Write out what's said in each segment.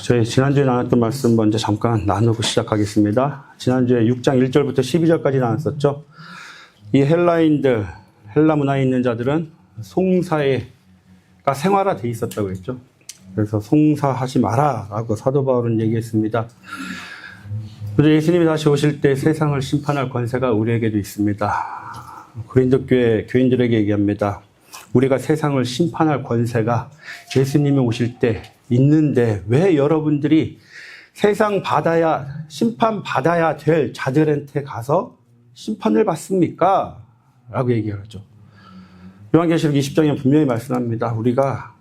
저희 지난주에 나눴던 말씀 먼저 잠깐 나누고 시작하겠습니다. 지난주에 6장 1절부터 12절까지 나눴었죠. 이 헬라인들, 헬라 문화에 있는 자들은 송사가 생활화되어 있었다고 했죠. 그래서 송사하지 마라 라고 사도 바울은 얘기했습니다. 그런데 예수님이 다시 오실 때 세상을 심판할 권세가 우리에게도 있습니다. 고린도 교회 교인들에게 얘기합니다. 우리가 세상을 심판할 권세가 예수님이 오실 때 있는데 왜 여러분들이 심판 받아야 될 자들한테 가서 심판을 받습니까? 라고 얘기하죠. 요한계시록 20장에 분명히 말씀합니다. 우리가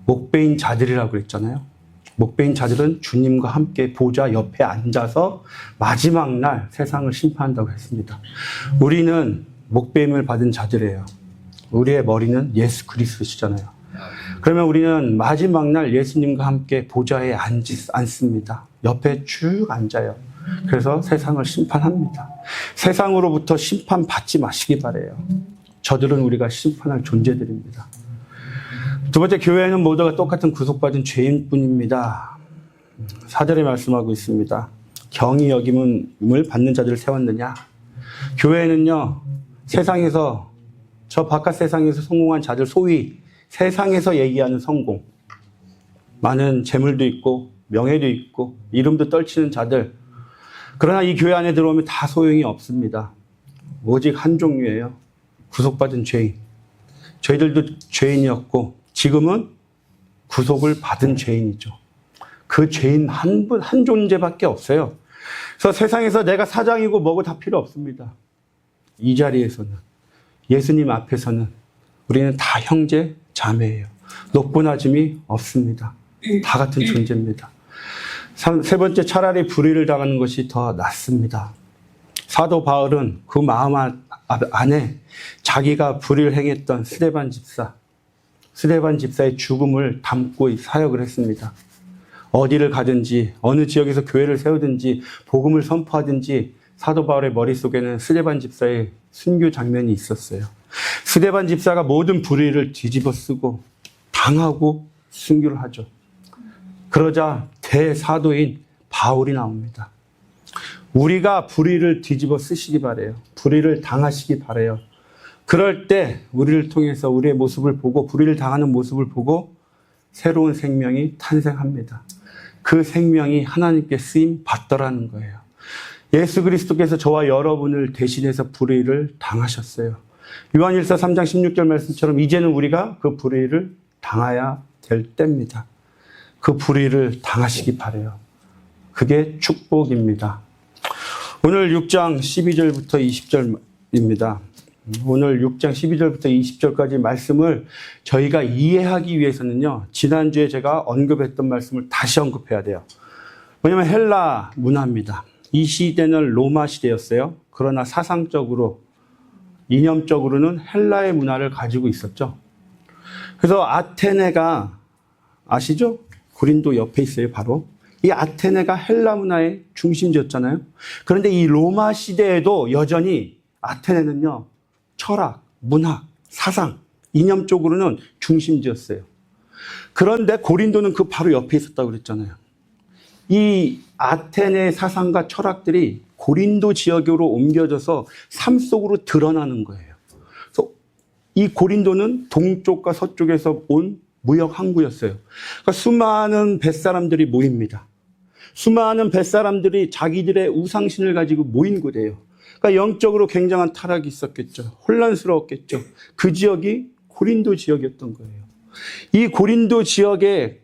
목배인 자들이라고 그랬잖아요. 목배인 자들은 주님과 함께 보좌 옆에 앉아서 마지막 날 세상을 심판한다고 했습니다. 우리는 목배임을 받은 자들이에요. 우리의 머리는 예수 그리스도시잖아요. 그러면 우리는 마지막 날 예수님과 함께 보좌에 앉습니다. 옆에 쭉 앉아요. 그래서 세상을 심판합니다. 세상으로부터 심판받지 마시기 바라요. 저들은 우리가 심판할 존재들입니다. 두 번째, 교회는 모두가 똑같은 구속받은 죄인뿐입니다. 4절에 말씀하고 있습니다. 경히 여김을 받는 자들을 세웠느냐? 교회는요, 세상에서 저 바깥 세상에서 성공한 자들, 소위 세상에서 얘기하는 성공, 많은 재물도 있고 명예도 있고 이름도 떨치는 자들, 그러나 이 교회 안에 들어오면 다 소용이 없습니다. 오직 한 종류예요. 구속받은 죄인. 저희들도 죄인이었고 지금은 구속을 받은 죄인이죠. 그 죄인 한 존재밖에 없어요. 그래서 세상에서 내가 사장이고 뭐고 다 필요 없습니다. 이 자리에서는, 예수님 앞에서는 우리는 다 형제, 자매예요. 높고낮음이 없습니다. 다 같은 존재입니다. 세 번째, 차라리 불의를 당하는 것이 더 낫습니다. 사도 바울은 그 마음 안에 자기가 불의를 행했던 스데반 집사의 죽음을 담고 사역을 했습니다. 어디를 가든지 어느 지역에서 교회를 세우든지 복음을 선포하든지 사도 바울의 머릿속에는 스데반 집사의 순교 장면이 있었어요. 스데반 집사가 모든 불의를 뒤집어 쓰고 당하고 순교를 하죠. 그러자 대사도인 바울이 나옵니다. 우리가 불의를 뒤집어 쓰시기 바라요. 불의를 당하시기 바라요. 그럴 때 우리를 통해서 우리의 모습을 보고, 불의를 당하는 모습을 보고 새로운 생명이 탄생합니다. 그 생명이 하나님께 쓰임 받더라는 거예요. 예수 그리스도께서 저와 여러분을 대신해서 불의를 당하셨어요. 요한일서 3장 16절 말씀처럼 이제는 우리가 그 불의를 당해야 될 때입니다. 그 불의를 당하시기 바라요. 그게 축복입니다. 오늘 6장 12절부터 20절입니다. 오늘 6장 12절부터 20절까지 말씀을 저희가 이해하기 위해서는요, 지난주에 제가 언급했던 말씀을 다시 언급해야 돼요. 왜냐하면 헬라 문화입니다. 이 시대는 로마 시대였어요. 그러나 사상적으로, 이념적으로는 헬라의 문화를 가지고 있었죠. 그래서 아테네가, 아시죠? 고린도 옆에 있어요, 바로. 이 아테네가 헬라 문화의 중심지였잖아요. 그런데 이 로마 시대에도 여전히 아테네는요, 철학, 문학, 사상, 이념적으로는 중심지였어요. 그런데 고린도는 그 바로 옆에 있었다고 그랬잖아요. 이 아테네 사상과 철학들이 고린도 지역으로 옮겨져서 삶 속으로 드러나는 거예요. 그래서 이 고린도는 동쪽과 서쪽에서 온 무역 항구였어요. 그러니까 수많은 뱃사람들이 모입니다. 수많은 뱃사람들이 자기들의 우상신을 가지고 모인 곳이에요. 그러니까 영적으로 굉장한 타락이 있었겠죠. 혼란스러웠겠죠. 그 지역이 고린도 지역이었던 거예요. 이 고린도 지역의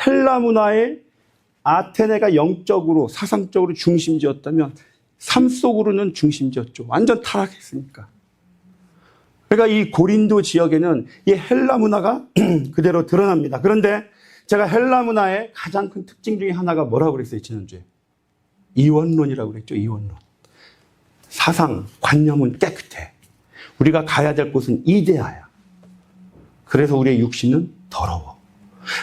헬라 문화의 아테네가 영적으로, 사상적으로 중심지였다면 삶 속으로는 중심지였죠. 완전 타락했으니까. 그러니까 이 고린도 지역에는 이 헬라 문화가 그대로 드러납니다. 그런데 제가 헬라 문화의 가장 큰 특징 중에 하나가 뭐라고 그랬어요, 지난주에? 이원론이라고 그랬죠, 이원론. 사상, 관념은 깨끗해. 우리가 가야 될 곳은 이데아야. 그래서 우리의 육신은 더러워.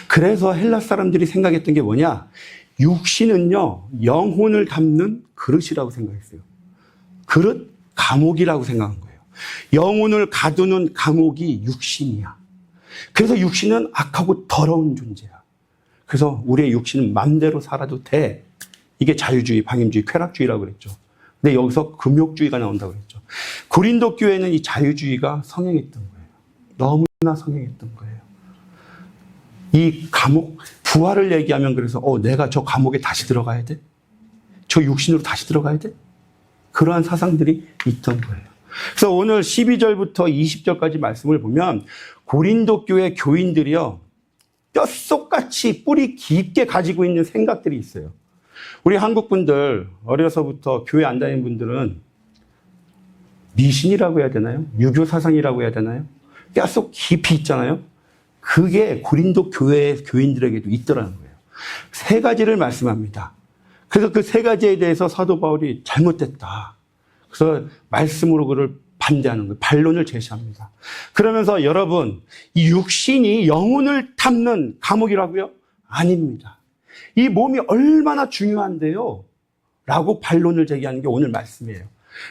그래서 헬라 사람들이 생각했던 게 뭐냐? 육신은요, 영혼을 담는 그릇이라고 생각했어요. 그릇, 감옥이라고 생각한 거예요. 영혼을 가두는 감옥이 육신이야. 그래서 육신은 악하고 더러운 존재야. 그래서 우리의 육신은 맘대로 살아도 돼. 이게 자유주의, 방임주의, 쾌락주의라고 그랬죠. 근데 여기서 금욕주의가 나온다고 그랬죠. 고린도 교회는 이 자유주의가 성행했던 거예요. 너무나 성행했던 거예요. 이 감옥, 부활을 얘기하면 그래서 내가 저 감옥에 다시 들어가야 돼? 저 육신으로 다시 들어가야 돼? 그러한 사상들이 있던 거예요. 그래서 오늘 12절부터 20절까지 말씀을 보면 고린도 교회 교인들이요, 뼛속같이 뿌리 깊게 가지고 있는 생각들이 있어요. 우리 한국 분들, 어려서부터 교회 안 다니는 분들은 미신이라고 해야 되나요? 유교 사상이라고 해야 되나요? 뼛속 깊이 있잖아요. 그게 고린도 교회 교인들에게도 있더라는 거예요. 세 가지를 말씀합니다. 그래서 그 세 가지에 대해서 사도 바울이 잘못됐다. 그래서 말씀으로 그를 반대하는 거예요. 반론을 제시합니다. 그러면서 여러분, 이 육신이 영혼을 담는 감옥이라고요? 아닙니다. 이 몸이 얼마나 중요한데요? 라고 반론을 제기하는 게 오늘 말씀이에요.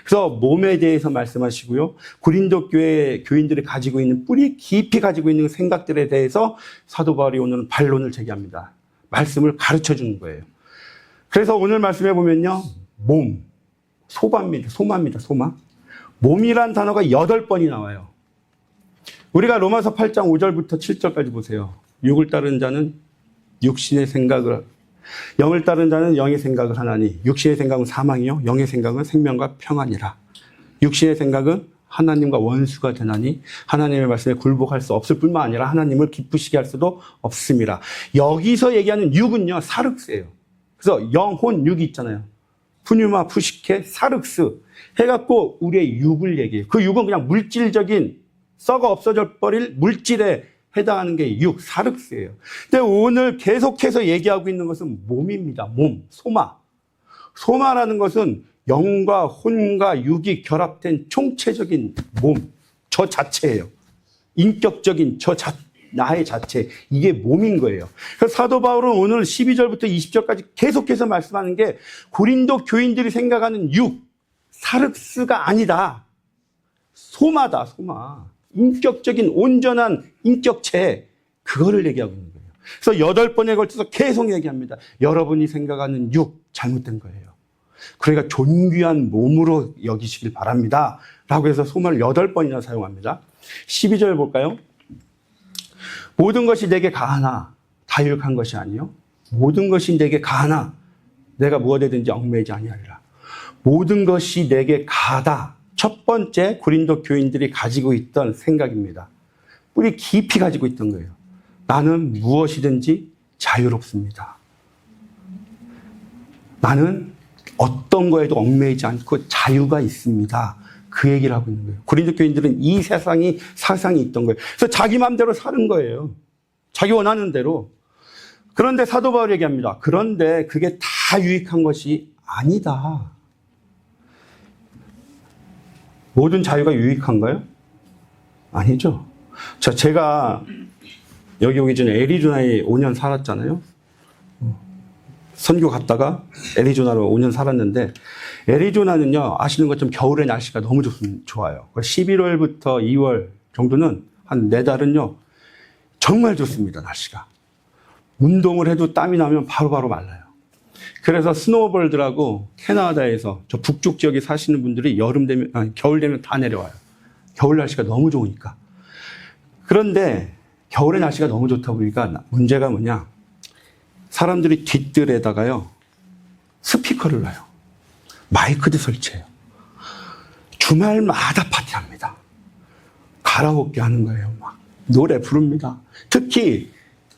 그래서 몸에 대해서 말씀하시고요. 고린도 교회 교인들이 가지고 있는 뿌리 깊이 가지고 있는 생각들에 대해서 사도 바울이 오늘은 반론을 제기합니다. 말씀을 가르쳐 주는 거예요. 그래서 오늘 말씀해 보면요. 몸, 소마입니다. 소마. 몸이란 단어가 8번이 나와요. 우리가 로마서 8장 5절부터 7절까지 보세요. 육을 따르는 자는 육신의 생각을, 영을 따르는 자는 영의 생각을 하나니 육신의 생각은 사망이요 영의 생각은 생명과 평안이라. 육신의 생각은 하나님과 원수가 되나니 하나님의 말씀에 굴복할 수 없을 뿐만 아니라 하나님을 기쁘시게 할 수도 없습니다. 여기서 얘기하는 육은요, 사륵스예요. 그래서 영혼 육이 있잖아요. 푸뉴마, 푸시케, 사륵스 해갖고 우리의 육을 얘기해요. 그 육은 그냥 물질적인 썩어 없어져 버릴 물질에 해당하는 게 육, 사륵스예요. 근데 오늘 계속해서 얘기하고 있는 것은 몸입니다. 몸, 소마. 소마라는 것은 영과 혼과 육이 결합된 총체적인 몸, 저 자체예요. 인격적인 나의 자체, 이게 몸인 거예요. 그래서 사도 바울은 오늘 12절부터 20절까지 계속해서 말씀하는 게 고린도 교인들이 생각하는 육, 사륵스가 아니다. 소마다, 소마. 인격적인 온전한 인격체, 그거를 얘기하고 있는 거예요. 그래서 8번에 걸쳐서 계속 얘기합니다. 여러분이 생각하는 육, 잘못된 거예요. 그러니까 존귀한 몸으로 여기시길 바랍니다. 라고 해서 소마를 8번이나 사용합니다. 12절 볼까요? 모든 것이 내게 가하나 다 유익한 것이 아니요. 모든 것이 내게 가하나 내가 무엇이든지 얽매이지 아니하리라. 모든 것이 내게 가하다. 첫 번째 고린도 교인들이 가지고 있던 생각입니다. 뿌리 깊이 가지고 있던 거예요. 나는 무엇이든지 자유롭습니다. 나는 어떤 거에도 얽매이지 않고 자유가 있습니다. 그 얘기를 하고 있는 거예요. 고린도 교인들은 이 사상이 있던 거예요. 그래서 자기 마음대로 사는 거예요. 자기 원하는 대로. 그런데 사도 바울이 얘기합니다. 그런데 그게 다 유익한 것이 아니다. 모든 자유가 유익한가요? 아니죠. 제가 여기 오기 전에 애리조나에 5년 살았잖아요. 선교 갔다가 애리조나로 5년 살았는데, 애리조나는요, 아시는 것처럼 겨울에 날씨가 너무 좋아요. 11월부터 2월 정도는 한 4달은요, 정말 좋습니다, 날씨가. 운동을 해도 땀이 나면 바로바로 말라요. 그래서 스노우볼들하고 캐나다에서 저 북쪽 지역에 사시는 분들이 겨울 되면 다 내려와요. 겨울 날씨가 너무 좋으니까. 그런데 겨울에 날씨가 너무 좋다 보니까 문제가 뭐냐. 사람들이 뒷뜰에다가요, 스피커를 놔요. 마이크도 설치해요. 주말마다 파티합니다. 가라오케 하는 거예요. 막 노래 부릅니다. 특히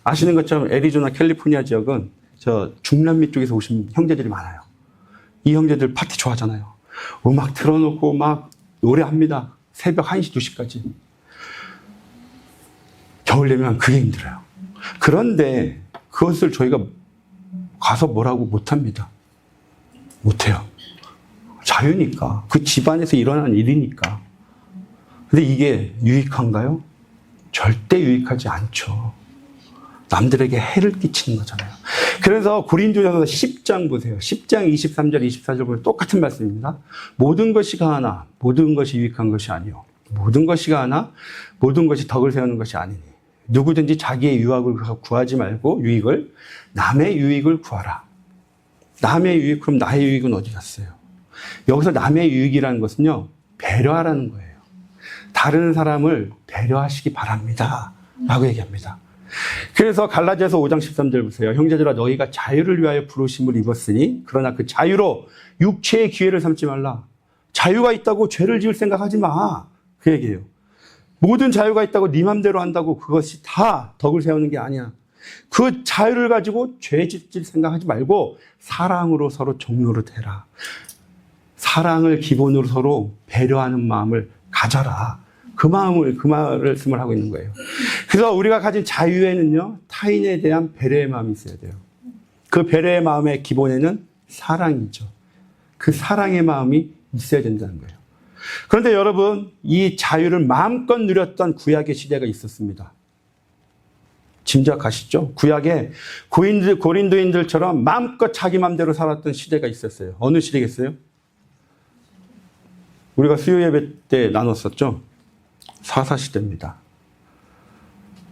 아시는 것처럼 애리조나, 캘리포니아 지역은 저 중남미 쪽에서 오신 형제들이 많아요. 이 형제들 파티 좋아하잖아요. 음악 틀어놓고 막 노래합니다. 새벽 1시, 2시까지. 겨울 되면 그게 힘들어요. 그런데 그것을 저희가 가서 뭐라고 못합니다. 못해요. 자유니까. 그 집안에서 일어나는 일이니까. 근데 이게 유익한가요? 절대 유익하지 않죠. 남들에게 해를 끼치는 거잖아요. 그래서 고린도전서 10장 보세요. 10장 23절, 24절 보면 똑같은 말씀입니다. 모든 것이 가하나 모든 것이 유익한 것이 아니요. 모든 것이 가하나 모든 것이 덕을 세우는 것이 아니니. 누구든지 자기의 유익을 구하지 말고 남의 유익을 구하라. 남의 유익, 그럼 나의 유익은 어디 갔어요? 여기서 남의 유익이라는 것은요, 배려하라는 거예요. 다른 사람을 배려하시기 바랍니다. 라고 얘기합니다. 그래서 갈라디아서 5장 13절 보세요. 형제들아 너희가 자유를 위하여 부르심을 입었으니 그러나 그 자유로 육체의 기회를 삼지 말라. 자유가 있다고 죄를 지을 생각하지 마. 그 얘기예요. 모든 자유가 있다고 네 맘대로 한다고 그것이 다 덕을 세우는 게 아니야. 그 자유를 가지고 죄 짓질 생각하지 말고 사랑으로 서로 종노릇해라. 사랑을 기본으로 서로 배려하는 마음을 가져라. 그 말씀을 하고 있는 거예요. 그래서 우리가 가진 자유에는요, 타인에 대한 배려의 마음이 있어야 돼요. 그 배려의 마음의 기본에는 사랑이죠. 그 사랑의 마음이 있어야 된다는 거예요. 그런데 여러분, 이 자유를 마음껏 누렸던 구약의 시대가 있었습니다. 짐작하시죠? 구약에 고린도인들처럼 마음껏 자기 마음대로 살았던 시대가 있었어요. 어느 시대겠어요? 우리가 수요 예배 때 나눴었죠? 사사시대입니다.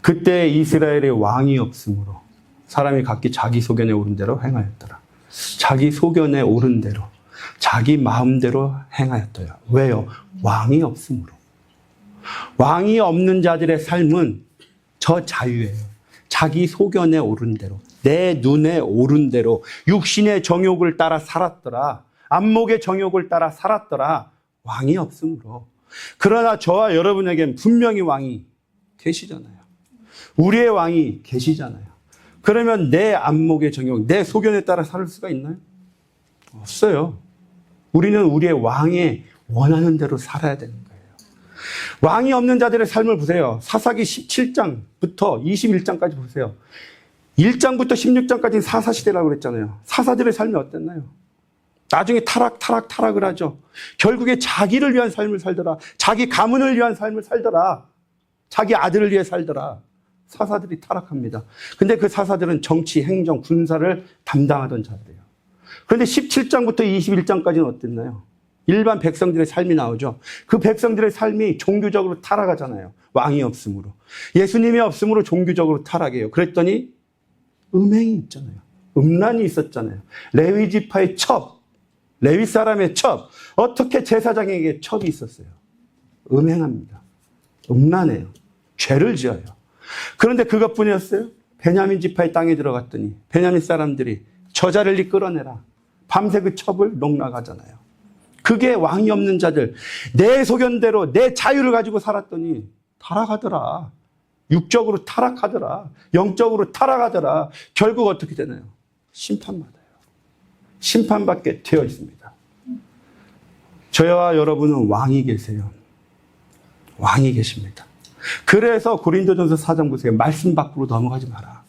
그때 이스라엘의 왕이 없으므로 사람이 각기 자기 소견에 오른 대로 행하였더라. 자기 소견에 오른 대로, 자기 마음대로 행하였더라. 왜요? 왕이 없으므로. 왕이 없는 자들의 삶은 저 자유예요. 자기 소견에 오른 대로, 내 눈에 오른 대로, 육신의 정욕을 따라 살았더라. 안목의 정욕을 따라 살았더라. 왕이 없으므로. 그러나 저와 여러분에겐 분명히 왕이 계시잖아요. 우리의 왕이 계시잖아요. 그러면 내 안목의 정욕, 내 소견에 따라 살 수가 있나요? 없어요. 우리는 우리의 왕의 원하는 대로 살아야 되는 거예요. 왕이 없는 자들의 삶을 보세요. 사사기 17장부터 21장까지 보세요. 1장부터 16장까지는 사사시대라고 그랬잖아요. 사사들의 삶이 어땠나요? 나중에 타락을 하죠. 결국에 자기를 위한 삶을 살더라. 자기 가문을 위한 삶을 살더라. 자기 아들을 위해 살더라. 사사들이 타락합니다. 근데 그 사사들은 정치, 행정, 군사를 담당하던 자들이에요. 그런데 17장부터 21장까지는 어땠나요? 일반 백성들의 삶이 나오죠. 그 백성들의 삶이 종교적으로 타락하잖아요. 왕이 없으므로. 예수님이 없으므로 종교적으로 타락해요. 그랬더니 음행이 있잖아요. 음란이 있었잖아요. 레위 지파의 첩, 레위 사람의 첩, 어떻게 제사장에게 첩이 있었어요? 음행합니다. 음란해요. 죄를 지어요. 그런데 그것뿐이었어요? 베냐민 지파의 땅에 들어갔더니 베냐민 사람들이 저자를 끌어내라. 밤새 그 첩을 농락하잖아요. 그게 왕이 없는 자들, 내 소견대로 내 자유를 가지고 살았더니 타락하더라. 육적으로 타락하더라. 영적으로 타락하더라. 결국 어떻게 되나요? 심판받아요. 심판받게 되어 있습니다. 저와 여러분은 왕이 계세요. 왕이 계십니다. 그래서 고린도전서 4장 보세요. 말씀 밖으로 넘어가지 마라.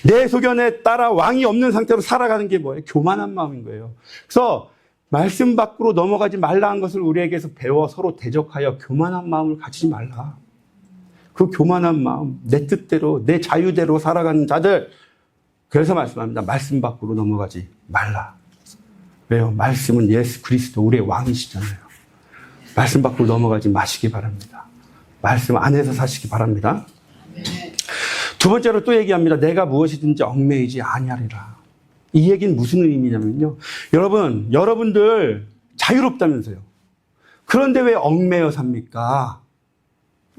내 소견에 따라 왕이 없는 상태로 살아가는 게 뭐예요? 교만한 마음인 거예요. 그래서 말씀 밖으로 넘어가지 말라는 것을 우리에게서 배워 서로 대적하여 교만한 마음을 가지지 말라. 그 교만한 마음, 내 뜻대로, 내 자유대로 살아가는 자들, 그래서 말씀합니다. 말씀 밖으로 넘어가지 말라. 왜요? 말씀은 예수 그리스도 우리의 왕이시잖아요. 말씀 밖으로 넘어가지 마시기 바랍니다. 말씀 안에서 사시기 바랍니다. 두 번째로 또 얘기합니다. 내가 무엇이든지 얽매이지 아니하리라. 이 얘기는 무슨 의미냐면요. 여러분들 자유롭다면서요. 그런데 왜 얽매여 삽니까?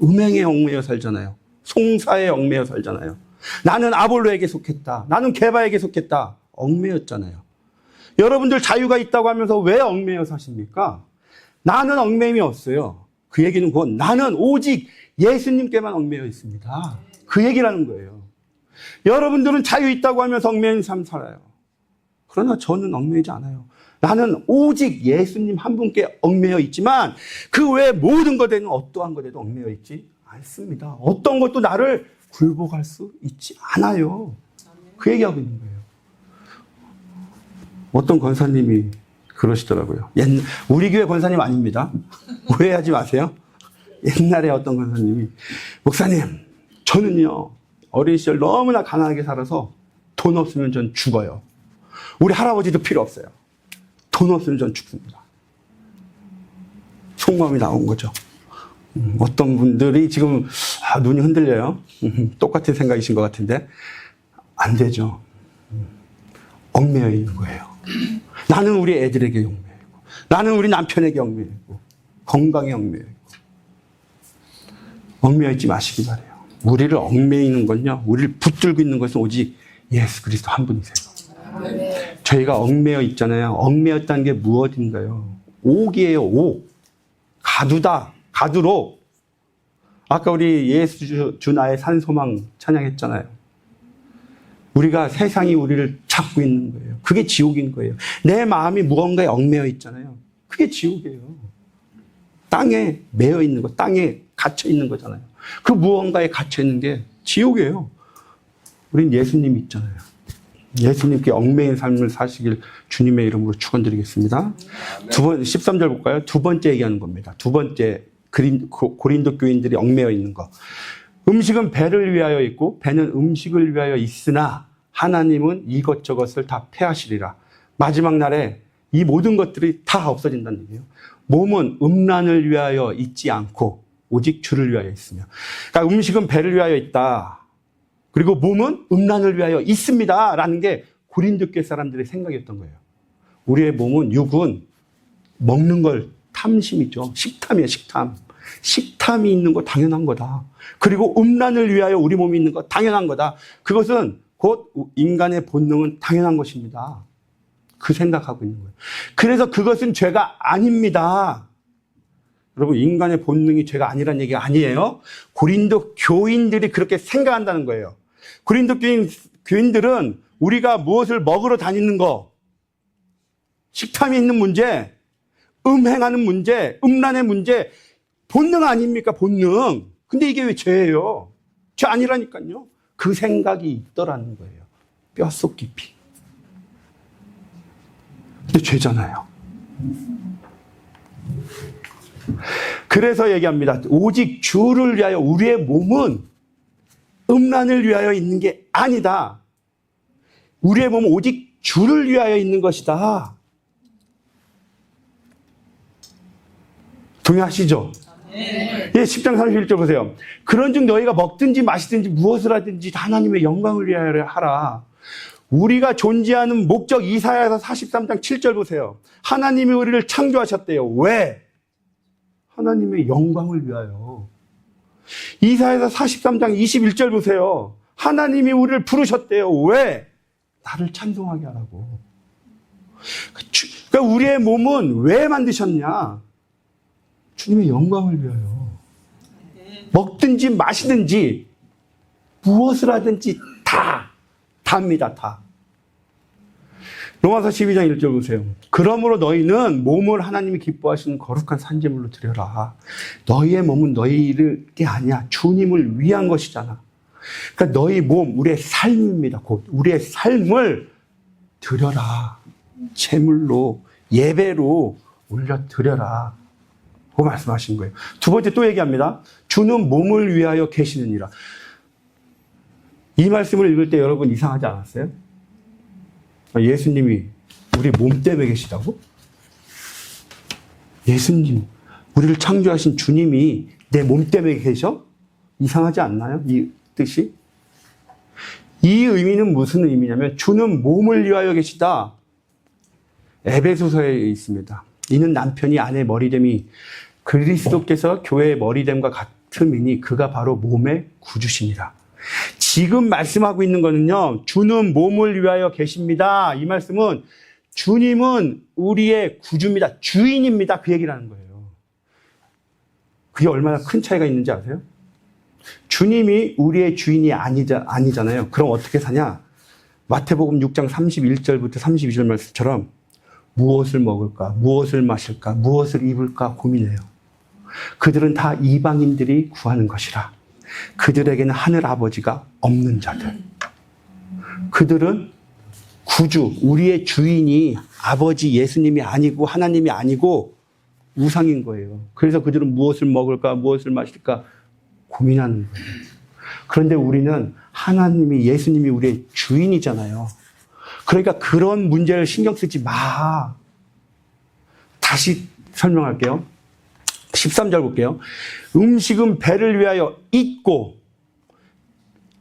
음행에 얽매여 살잖아요. 송사에 얽매여 살잖아요. 나는 아볼로에게 속했다. 나는 게바에게 속했다. 얽매였잖아요. 여러분들 자유가 있다고 하면서 왜 얽매여 사십니까? 나는 얽매임이 없어요. 그 얘기는 곧 나는 오직 예수님께만 얽매여 있습니다. 그 얘기라는 거예요. 여러분들은 자유 있다고 하면서 얽매인 삶 살아요. 그러나 저는 얽매이지 않아요. 나는 오직 예수님 한 분께 얽매여 있지만 그 외에 모든 것에는 어떠한 것에도 얽매여 있지 않습니다. 어떤 것도 나를 굴복할 수 있지 않아요. 그 얘기하고 있는 거예요. 어떤 권사님이 그러시더라고요. 우리 교회 권사님 아닙니다. 오해하지 마세요. 옛날에 어떤 권사님이 목사님 저는요 어린 시절 너무나 가난하게 살아서 돈 없으면 전 죽어요. 우리 할아버지도 필요 없어요. 돈 없으면 전 죽습니다. 속마음이 나온 거죠. 어떤 분들이 지금 눈이 흔들려요. 똑같은 생각이신 것 같은데 안 되죠. 얽매여 있는 거예요. 나는 우리 애들에게 얽매이고, 나는 우리 남편에게 얽매이고, 건강에 얽매이고. 얽매여 있지 마시기 바래요. 우리를 얽매이는 건요, 우리를 붙들고 있는 것은 오직 예수 그리스도 한 분이세요. 저희가 얽매여 있잖아요. 얽매였다는 게 무엇인가요? 옥이에요, 옥. 가두다, 가두로. 아까 우리 예수 주 나의 산 소망 찬양했잖아요. 우리가 세상이 우리를 잡고 있는 거예요. 그게 지옥인 거예요. 내 마음이 무언가에 얽매여 있잖아요. 그게 지옥이에요. 땅에 매여 있는 거, 땅에 갇혀 있는 거잖아요. 그 무언가에 갇혀 있는 게 지옥이에요. 우린 예수님이 있잖아요. 예수님께 얽매인 삶을 사시길 주님의 이름으로 축원드리겠습니다. 13절 볼까요? 두 번째 얘기하는 겁니다. 두 번째 고린도 교인들이 얽매여 있는 거. 음식은 배를 위하여 있고 배는 음식을 위하여 있으나 하나님은 이것저것을 다 패하시리라. 마지막 날에 이 모든 것들이 다 없어진다는 얘기예요. 몸은 음란을 위하여 있지 않고 오직 주를 위하여 있으며. 그러니까 음식은 배를 위하여 있다. 그리고 몸은 음란을 위하여 있습니다. 라는 게 고린도 교회 사람들의 생각이었던 거예요. 우리의 몸은, 육은 먹는 걸 탐심이죠. 식탐이에요, 식탐. 식탐이 있는 거 당연한 거다. 그리고 음란을 위하여 우리 몸이 있는 거 당연한 거다. 그것은 곧 인간의 본능은 당연한 것입니다. 그 생각하고 있는 거예요. 그래서 그것은 죄가 아닙니다. 여러분, 인간의 본능이 죄가 아니라는 얘기가 아니에요. 고린도 교인들이 그렇게 생각한다는 거예요. 고린도 교인들은 우리가 무엇을 먹으러 다니는 거, 식탐이 있는 문제, 음행하는 문제, 음란의 문제, 본능 아닙니까? 본능. 근데 이게 왜 죄예요? 죄 아니라니까요. 그 생각이 있더라는 거예요. 뼛속 깊이. 근데 죄잖아요. 그래서 얘기합니다. 오직 주를 위하여 우리의 몸은 음란을 위하여 있는 게 아니다. 우리의 몸은 오직 주를 위하여 있는 것이다. 동의하시죠? 네. 예, 10장 31절 보세요. 그런즉 너희가 먹든지 마시든지 무엇을 하든지 하나님의 영광을 위하여 하라. 우리가 존재하는 목적 이사야서 43장 7절 보세요. 하나님이 우리를 창조하셨대요. 왜? 하나님의 영광을 위하여. 이사야서 43장 21절 보세요. 하나님이 우리를 부르셨대요. 왜? 나를 찬송하게 하라고. 그러니까 우리의 몸은 왜 만드셨냐? 주님의 영광을 위하여. 먹든지 마시든지 무엇을 하든지 다입니다. 다. 로마서 12장 1절 보세요. 그러므로 너희는 몸을 하나님이 기뻐하시는 거룩한 산제물로 드려라. 너희의 몸은 너희를 게 아니야. 주님을 위한 것이잖아. 그러니까 너희 몸, 우리의 삶입니다. 곧 우리의 삶을 드려라. 제물로, 예배로 올려 드려라. 그 말씀하신 거예요. 두 번째 또 얘기합니다. 주는 몸을 위하여 계시느니라. 이 말씀을 읽을 때 여러분 이상하지 않았어요? 예수님이 우리 몸 때문에 계시다고? 예수님, 우리를 창조하신 주님이 내 몸 때문에 계셔? 이상하지 않나요? 이 뜻이? 이 의미는 무슨 의미냐면 주는 몸을 위하여 계시다. 에베소서에 있습니다. 이는 남편이 아내의 머리됨이 그리스도께서 교회의 머리됨과 같음이니 그가 바로 몸의 구주시니라. 지금 말씀하고 있는 거는요, 주는 몸을 위하여 계십니다. 이 말씀은 주님은 우리의 구주입니다. 주인입니다. 그 얘기를 하는 거예요. 그게 얼마나 큰 차이가 있는지 아세요? 주님이 우리의 주인이 아니잖아요. 그럼 어떻게 사냐? 마태복음 6장 31절부터 32절 말씀처럼 무엇을 먹을까, 무엇을 마실까, 무엇을 입을까 고민해요. 그들은 다 이방인들이 구하는 것이라. 그들에게는 하늘 아버지가 없는 자들. 그들은 구주, 우리의 주인이 아버지 예수님이 아니고 하나님이 아니고 우상인 거예요. 그래서 그들은 무엇을 먹을까, 무엇을 마실까 고민하는 거예요. 그런데 우리는 하나님이, 예수님이 우리의 주인이잖아요. 그러니까 그런 문제를 신경 쓰지 마. 다시 설명할게요. 13절 볼게요. 음식은 배를 위하여 있고,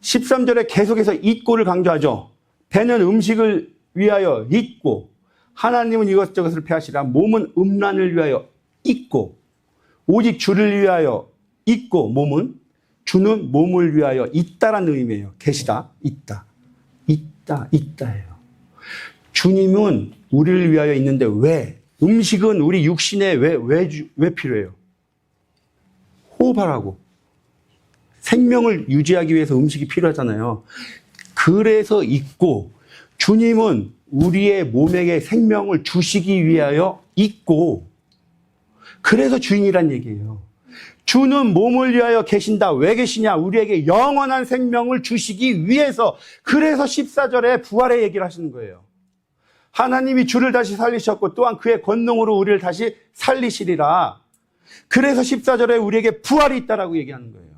13절에 계속해서 있고를 강조하죠. 배는 음식을 위하여 있고, 하나님은 이것저것을 패하시라. 몸은 음란을 위하여 있고, 오직 주를 위하여 있고, 몸은 주는 몸을 위하여 있다라는 의미예요. 계시다, 있다, 있다, 있다예요. 주님은 우리를 위하여 있는데 왜? 음식은 우리 육신에 왜 필요해요? 호흡하라고. 생명을 유지하기 위해서 음식이 필요하잖아요. 그래서 있고, 주님은 우리의 몸에게 생명을 주시기 위하여 있고, 그래서 주인이란 얘기예요. 주는 몸을 위하여 계신다. 왜 계시냐? 우리에게 영원한 생명을 주시기 위해서. 그래서 14절에 부활의 얘기를 하시는 거예요. 하나님이 주를 다시 살리셨고 또한 그의 권능으로 우리를 다시 살리시리라. 그래서 14절에 우리에게 부활이 있다라고 얘기하는 거예요.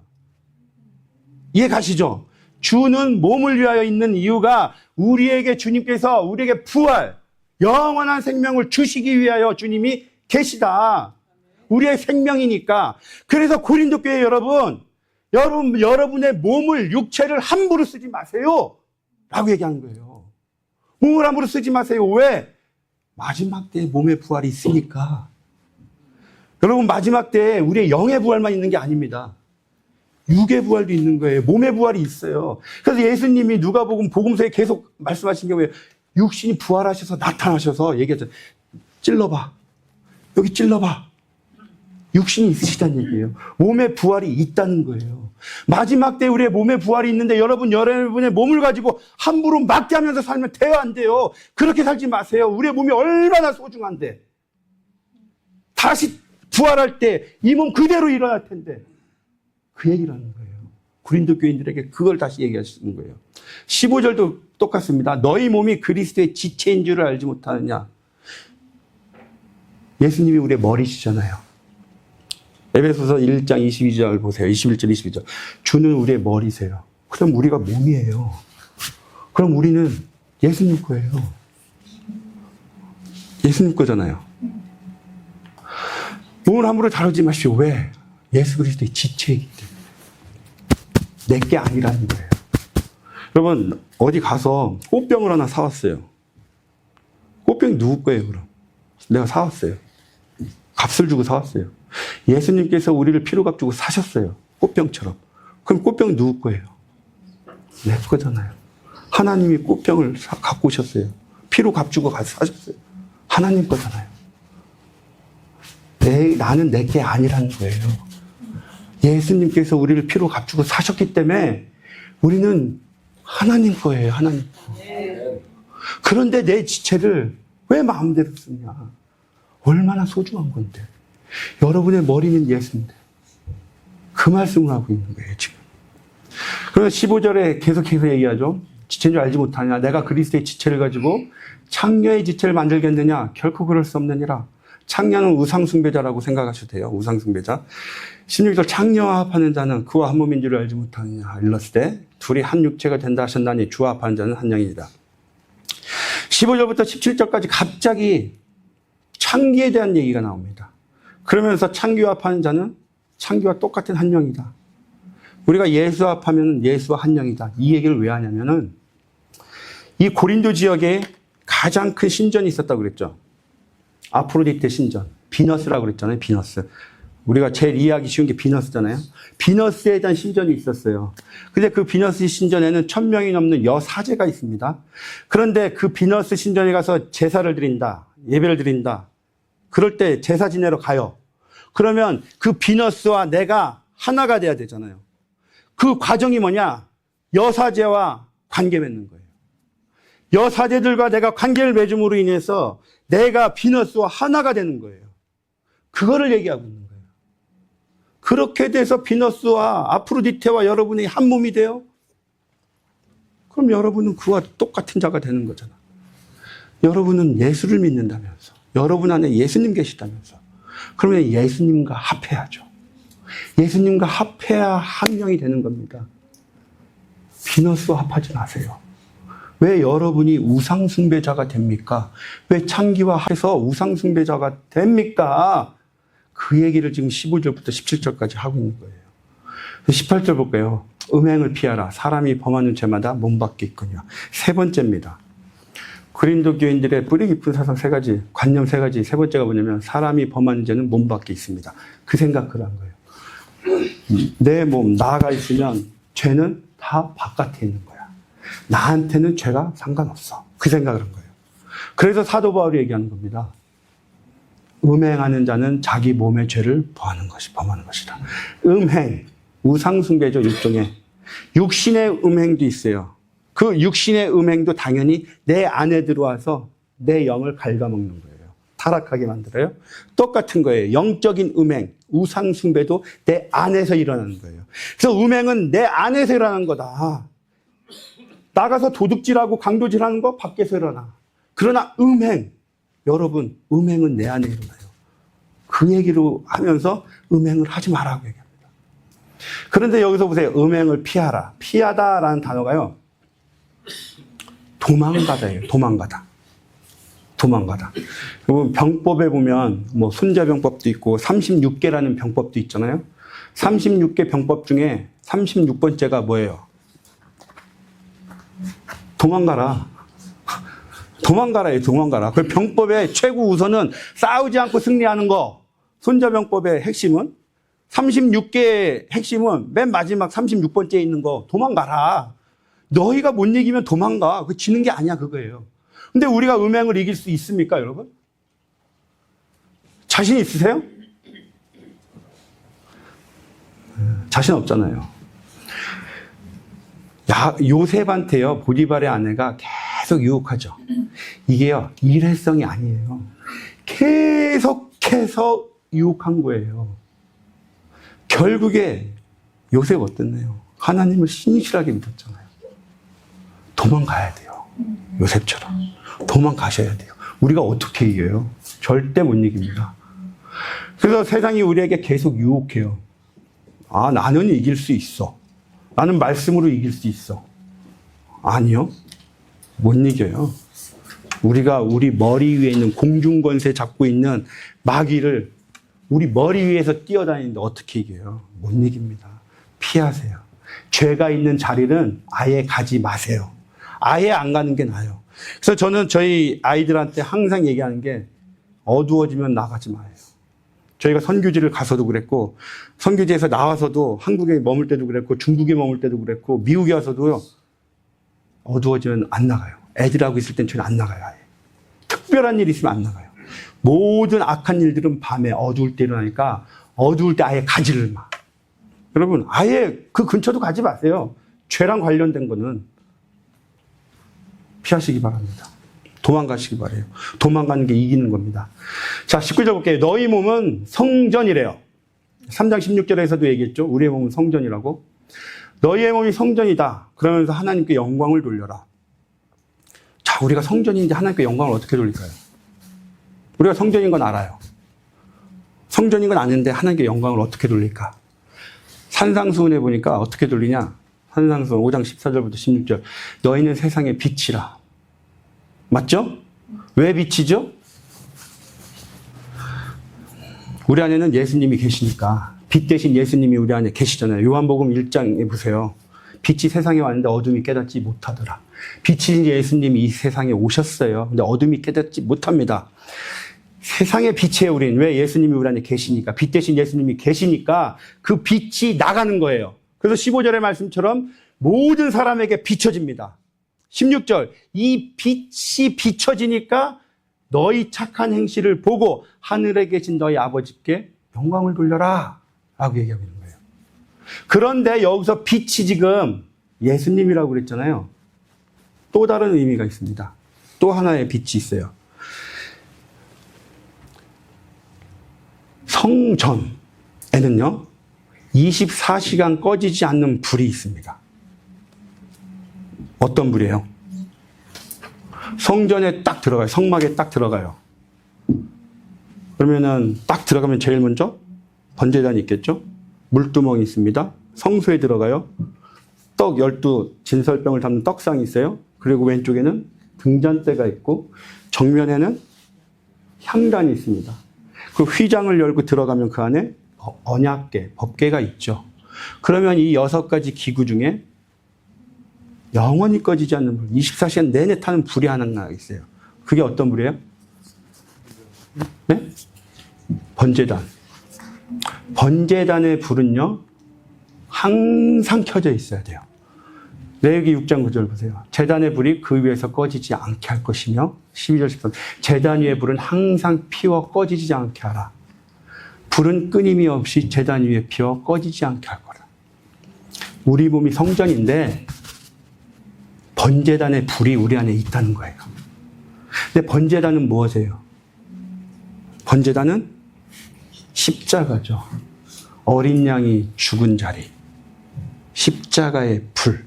이해 가시죠? 주는 몸을 위하여 있는 이유가 우리에게 주님께서 우리에게 부활, 영원한 생명을 주시기 위하여 주님이 계시다. 우리의 생명이니까. 그래서 고린도 교회 여러분의 몸을, 육체를 함부로 쓰지 마세요. 라고 얘기하는 거예요. 몸을 함부로 쓰지 마세요. 왜? 마지막 때에 몸의 부활이 있으니까. 여러분, 마지막 때에 우리의 영의 부활만 있는 게 아닙니다. 육의 부활도 있는 거예요. 몸의 부활이 있어요. 그래서 예수님이 누가복음 복음서에 계속 말씀하신 게 뭐예요? 육신이 부활하셔서 나타나셔서 얘기하죠. 찔러봐. 여기 찔러봐. 육신이 있으시다는 얘기예요. 몸의 부활이 있다는 거예요. 마지막 때 우리의 몸의 부활이 있는데 여러분의 몸을 가지고 함부로 막대하면서 살면 돼요, 안 돼요? 그렇게 살지 마세요. 우리의 몸이 얼마나 소중한데. 다시 부활할 때 이 몸 그대로 일어날 텐데. 그 얘기를 하는 거예요. 고린도 교인들에게 그걸 다시 얘기하시는 거예요. 15절도 똑같습니다. 너희 몸이 그리스도의 지체인 줄을 알지 못하느냐. 예수님이 우리의 머리시잖아요. 에베소서 1장 22절 보세요. 21절, 22절. 주는 우리의 머리세요. 그럼 우리가 몸이에요. 그럼 우리는 예수님 거예요. 예수님 거잖아요. 몸을 함부로 다루지 마시오. 왜? 예수 그리스도의 지체이기 때문에. 내게 아니라는 거예요. 여러분, 어디 가서 꽃병을 하나 사왔어요. 꽃병이 누구 거예요, 그럼? 내가 사왔어요. 값을 주고 사왔어요. 예수님께서 우리를 피로값 주고 사셨어요. 꽃병처럼. 그럼 꽃병은 누구 거예요? 내 거잖아요. 하나님이 꽃병을 갖고 오셨어요. 피로값 주고 가서 사셨어요. 하나님 거잖아요. 나는 내게 아니라는 거예요. 예수님께서 우리를 피로 값주고 사셨기 때문에 우리는 하나님 거예요. 하나님 거. 그런데 내 지체를 왜 마음대로 쓰냐. 얼마나 소중한 건데. 여러분의 머리는 예수인데. 그 말씀을 하고 있는 거예요, 지금. 그래서 15절에 계속해서 얘기하죠. 지체인 줄 알지 못하냐. 내가 그리스도의 지체를 가지고 창녀의 지체를 만들겠느냐. 결코 그럴 수 없느니라. 창녀는 우상숭배자라고 생각하셔도 돼요. 우상숭배자. 16절 창녀와 합하는 자는 그와 한 몸인 줄을 알지 못하느냐. 일렀을 때 둘이 한 육체가 된다 하셨나니 주와 합하는 자는 한 영이니라. 15절부터 17절까지 갑자기 창기에 대한 얘기가 나옵니다. 그러면서 창기와 합하는 자는 창기와 똑같은 한 영이다. 우리가 예수와 합하면 예수와 한 영이다. 이 얘기를 왜 하냐면은 이 고린도 지역에 가장 큰 신전이 있었다고 그랬죠. 아프로디테 신전. 비너스라고 그랬잖아요. 비너스. 우리가 제일 이해하기 쉬운 게 비너스잖아요. 비너스에 대한 신전이 있었어요. 근데 그 비너스 신전에는 1000명이 넘는 여사제가 있습니다. 그런데 그 비너스 신전에 가서 제사를 드린다. 예배를 드린다. 그럴 때 제사 지내러 가요. 그러면 그 비너스와 내가 하나가 돼야 되잖아요. 그 과정이 뭐냐? 여사제와 관계 맺는 거예요. 여사제들과 내가 관계를 맺음으로 인해서 내가 비너스와 하나가 되는 거예요. 그거를 얘기하고 있는 거예요. 그렇게 돼서 비너스와 아프로디테와 여러분이 한 몸이 돼요? 그럼 여러분은 그와 똑같은 자가 되는 거잖아. 여러분은 예수를 믿는다면서. 여러분 안에 예수님 계시다면서. 그러면 예수님과 합해야죠. 예수님과 합해야 한 명이 되는 겁니다. 비너스와 합하지 마세요. 왜 여러분이 우상숭배자가 됩니까? 왜 창기와 해서 우상숭배자가 됩니까? 그 얘기를 지금 15절부터 17절까지 하고 있는 거예요. 18절 볼까요? 음행을 피하라. 사람이 범하는 죄마다 몸밖에 있거니와. 세 번째입니다. 고린도 교인들의 뿌리 깊은 사상 세 가지, 관념 세 가지. 세 번째가 뭐냐면 사람이 범하는 죄는 몸밖에 있습니다. 그 생각을 한 거예요. 내 몸, 나가 있으면 죄는 다 바깥에 있는 거야. 나한테는 죄가 상관없어. 그 생각을 한 거예요. 그래서 사도 바울이 얘기하는 겁니다. 음행하는 자는 자기 몸의 죄를 범하는 것이다. 음행, 우상숭배죠, 일종의. 육신의 음행도 있어요. 그 육신의 음행도 당연히 내 안에 들어와서 내 영을 갉아먹는 거예요. 타락하게 만들어요. 똑같은 거예요. 영적인 음행, 우상숭배도 내 안에서 일어나는 거예요. 그래서 음행은 내 안에서 일어나는 거다. 나가서 도둑질하고 강도질하는 거 밖에서 일어나. 그러나 음행, 여러분, 음행은 내 안에 일어나요. 그 얘기로 하면서 음행을 하지 말라고 얘기합니다. 그런데 여기서 보세요. 음행을 피하라. 피하다라는 단어가요. 도망가다예요. 도망가다. 그리고 병법에 보면 뭐 손자병법도 있고 36개라는 병법도 있잖아요. 36개 병법 중에 36번째가 뭐예요? 도망가라. 도망가라. 그 병법의 최고 우선은 싸우지 않고 승리하는 거. 손자병법의 핵심은 36개의 핵심은 맨 마지막 36번째에 있는 거. 도망가라. 너희가 못 이기면 도망가. 그 지는 게 아니야, 그거예요. 근데 우리가 음행을 이길 수 있습니까, 여러분? 자신 있으세요? 자신 없잖아요. 요셉한테요, 보디발의 아내가 계속 유혹하죠. 이게요, 일회성이 아니에요. 계속해서 유혹한 거예요. 결국에 요셉 어땠나요? 하나님을 신실하게 믿었잖아요. 도망가야 돼요. 요셉처럼. 도망가셔야 돼요. 우리가 어떻게 이겨요? 절대 못 이깁니다. 그래서 세상이 우리에게 계속 유혹해요. 아, 나는 이길 수 있어. 나는 말씀으로 이길 수 있어. 아니요. 못 이겨요. 우리가 우리 머리 위에 있는 공중권세 잡고 있는 마귀를 우리 머리 위에서 뛰어다니는데 어떻게 이겨요? 못 이깁니다. 피하세요. 죄가 있는 자리는 아예 가지 마세요. 아예 안 가는 게 나아요. 그래서 저는 저희 아이들한테 항상 얘기하는 게 어두워지면 나가지 마요. 저희가 선교지를 가서도 그랬고 선교지에서 나와서도 한국에 머물 때도 그랬고 중국에 머물 때도 그랬고 미국에 와서도요. 어두워지면 안 나가요. 애들하고 있을 땐 저는 안 나가요. 아예. 특별한 일 있으면 안 나가요. 모든 악한 일들은 밤에 어두울 때 일어나니까 어두울 때 아예 가지를 마. 여러분 아예 그 근처도 가지 마세요. 죄랑 관련된 거는 피하시기 바랍니다. 도망가시기 바래요. 도망가는 게 이기는 겁니다. 자, 19절 볼게요. 너희 몸은 성전이래요. 3장 16절에서도 얘기했죠. 우리의 몸은 성전이라고. 너희의 몸이 성전이다. 그러면서 하나님께 영광을 돌려라. 자, 우리가 성전인데 하나님께 영광을 어떻게 돌릴까요? 우리가 성전인 건 알아요. 성전인 건 아는데 하나님께 영광을 어떻게 돌릴까? 산상수훈에 보니까 어떻게 돌리냐? 산상수훈 5장 14절부터 16절. 너희는 세상의 빛이라. 맞죠? 왜 빛이죠? 우리 안에는 예수님이 계시니까. 빛 대신 예수님이 우리 안에 계시잖아요. 요한복음 1장에 보세요. 빛이 세상에 왔는데 어둠이 깨닫지 못하더라. 빛이 예수님이 이 세상에 오셨어요. 근데 어둠이 깨닫지 못합니다. 세상의 빛이에요, 우린. 왜? 예수님이 우리 안에 계시니까. 빛 대신 예수님이 계시니까 그 빛이 나가는 거예요. 그래서 15절의 말씀처럼 모든 사람에게 비춰집니다. 16절, 이 빛이 비춰지니까 너희 착한 행실을 보고 하늘에 계신 너희 아버지께 영광을 돌려라 라고 얘기하고 있는 거예요. 그런데 여기서 빛이 지금 예수님이라고 그랬잖아요. 또 다른 의미가 있습니다. 또 하나의 빛이 있어요. 성전에는요 24시간 꺼지지 않는 불이 있습니다. 어떤 불이에요? 성전에 딱 들어가요. 성막에 딱 들어가요. 그러면은 딱 들어가면 제일 먼저 번제단이 있겠죠? 물두멍이 있습니다. 성소에 들어가요. 떡 12 진설병을 담는 떡상이 있어요. 그리고 왼쪽에는 등잔대가 있고 정면에는 향단이 있습니다. 그 휘장을 열고 들어가면 그 안에 언약궤, 법궤가 있죠. 그러면 이 6가지 기구 중에 영원히 꺼지지 않는 불, 24시간 내내 타는 불이 하나 있어요. 그게 어떤 불이에요? 네? 번제단. 번제단의 불은요, 항상 켜져 있어야 돼요. 레위기 6장 9절 보세요. 제단의 불이 그 위에서 꺼지지 않게 할 것이며 12절 13절 제단 위의 불은 항상 피워 꺼지지 않게 하라. 불은 끊임이 없이 제단 위에 피워 꺼지지 않게 할 거라. 우리 몸이 성전인데 번제단의 불이 우리 안에 있다는 거예요. 근데 번제단은 무엇이에요? 번제단은 십자가죠. 어린 양이 죽은 자리. 십자가의 불.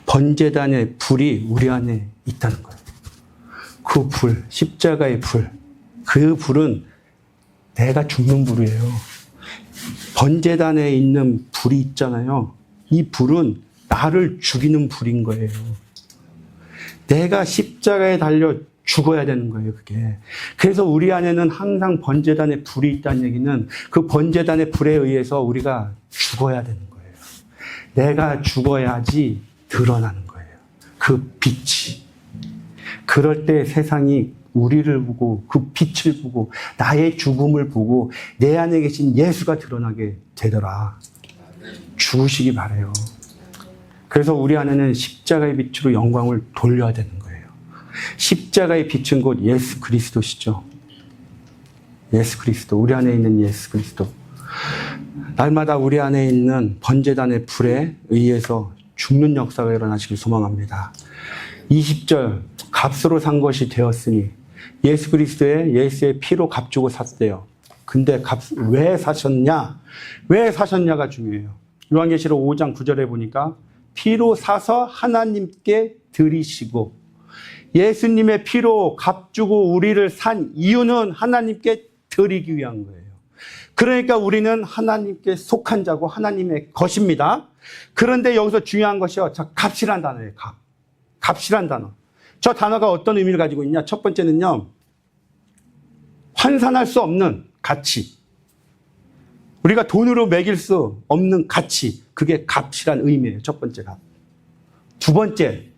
번제단의 불이 우리 안에 있다는 거예요. 그 불, 십자가의 불. 그 불은 내가 죽는 불이에요. 번제단에 있는 불이 있잖아요. 이 불은 나를 죽이는 불인 거예요. 내가 십자가에 달려 죽어야 되는 거예요, 그게. 그래서 우리 안에는 항상 번제단의 불이 있다는 얘기는 그 번제단의 불에 의해서 우리가 죽어야 되는 거예요. 내가 죽어야지 드러나는 거예요. 그 빛이. 그럴 때 세상이 우리를 보고 그 빛을 보고 나의 죽음을 보고 내 안에 계신 예수가 드러나게 되더라. 죽으시기 바라요. 그래서 우리 안에는 십자가의 빛으로 영광을 돌려야 되는 거예요. 십자가의 빛은 곧 예수 그리스도시죠. 예수 그리스도. 우리 안에 있는 예수 그리스도. 날마다 우리 안에 있는 번제단의 불에 의해서 죽는 역사가 일어나시길 소망합니다. 20절 값으로 산 것이 되었으니 예수 그리스도의 예수의 피로 값주고 샀대요. 근데 왜 사셨냐? 왜 사셨냐가 중요해요. 요한계시록 5장 9절에 보니까 피로 사서 하나님께 드리시고 예수님의 피로 값주고 우리를 산 이유는 하나님께 드리기 위한 거예요. 그러니까 우리는 하나님께 속한 자고 하나님의 것입니다. 그런데 여기서 중요한 것이요. 자, 값이란 단어예요. 값. 값이란 단어. 저 단어가 어떤 의미를 가지고 있냐? 첫 번째는요. 환산할 수 없는 가치. 우리가 돈으로 매길 수 없는 가치. 그게 값이란 의미예요. 첫 번째 값. 두 번째,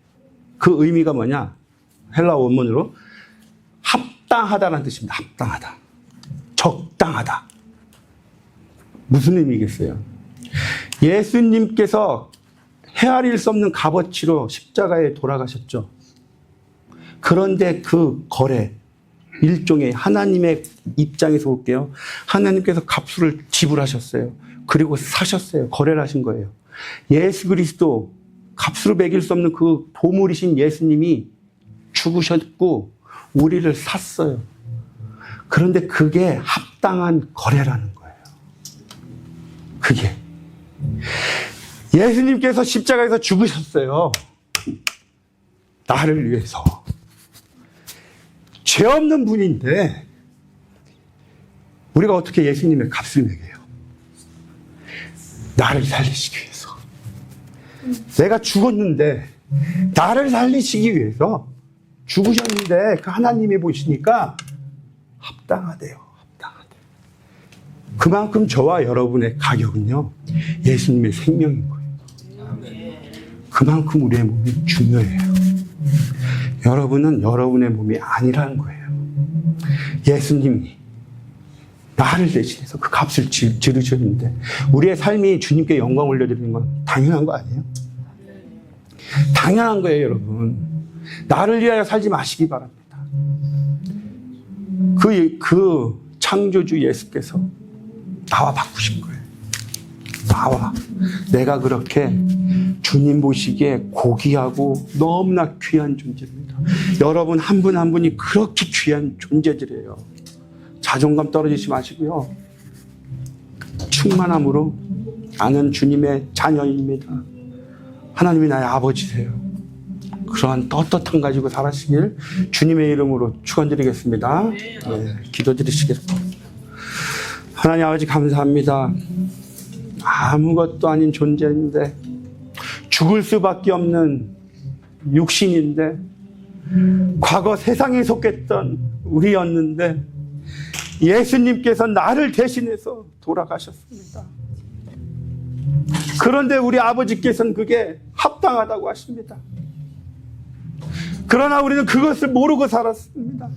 그 의미가 뭐냐? 헬라어 원문으로 합당하다라는 뜻입니다. 합당하다. 적당하다. 무슨 의미겠어요? 예수님께서 헤아릴 수 없는 값어치로 십자가에 돌아가셨죠. 그런데 그 거래, 일종의 하나님의 입장에서 볼게요. 하나님께서 값을 지불하셨어요. 그리고 사셨어요. 거래를 하신 거예요. 예수 그리스도, 값으로 매길 수 없는 그 보물이신 예수님이 죽으셨고 우리를 샀어요. 그런데 그게 합당한 거래라는 거예요. 그게. 예수님께서 십자가에서 죽으셨어요. 나를 위해서. 죄 없는 분인데 우리가 어떻게 예수님의 값을 매겨요? 나를 살리시기 위해서. 내가 죽었는데 나를 살리시기 위해서 죽으셨는데 그 하나님이 보시니까 합당하대요. 합당하대. 그만큼 저와 여러분의 가격은요. 예수님의 생명인 거예요. 그만큼 우리의 몸이 중요해요. 여러분은 여러분의 몸이 아니라는 거예요. 예수님이 나를 대신해서 그 값을 지르셨는데 우리의 삶이 주님께 영광 올려드리는 건 당연한 거 아니에요? 당연한 거예요, 여러분. 나를 위하여 살지 마시기 바랍니다. 그 창조주 예수께서 나와 바꾸신 거예요. 나와. 내가 그렇게 주님 보시기에 고귀하고 너무나 귀한 존재입니다. 여러분 한 분 한 분이 그렇게 귀한 존재들이에요. 자존감 떨어지지 마시고요. 충만함으로 나는 주님의 자녀입니다. 하나님이 나의 아버지세요. 그러한 떳떳함 가지고 살아시길 주님의 이름으로 축원드리겠습니다. 네, 기도드리시겠습니다. 하나님 아버지 감사합니다. 아무것도 아닌 존재인데 죽을 수밖에 없는 육신인데 과거 세상에 속했던 우리였는데 예수님께서 나를 대신해서 돌아가셨습니다. 그런데 우리 아버지께서는 그게 합당하다고 하십니다. 그러나 우리는 그것을 모르고 살았습니다.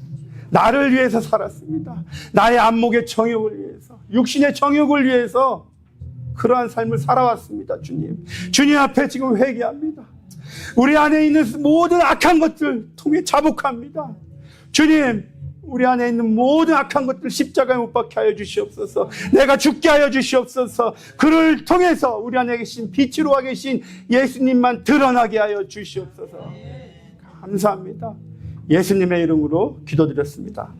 나를 위해서 살았습니다. 나의 안목의 정욕을 위해서, 육신의 정욕을 위해서 그러한 삶을 살아왔습니다. 주님 앞에 지금 회개합니다. 우리 안에 있는 모든 악한 것들 통해 자복합니다. 주님, 우리 안에 있는 모든 악한 것들 십자가에 못 박게 하여 주시옵소서. 내가 죽게 하여 주시옵소서. 그를 통해서 우리 안에 계신 빛으로 와 계신 예수님만 드러나게 하여 주시옵소서. 감사합니다. 예수님의 이름으로 기도드렸습니다.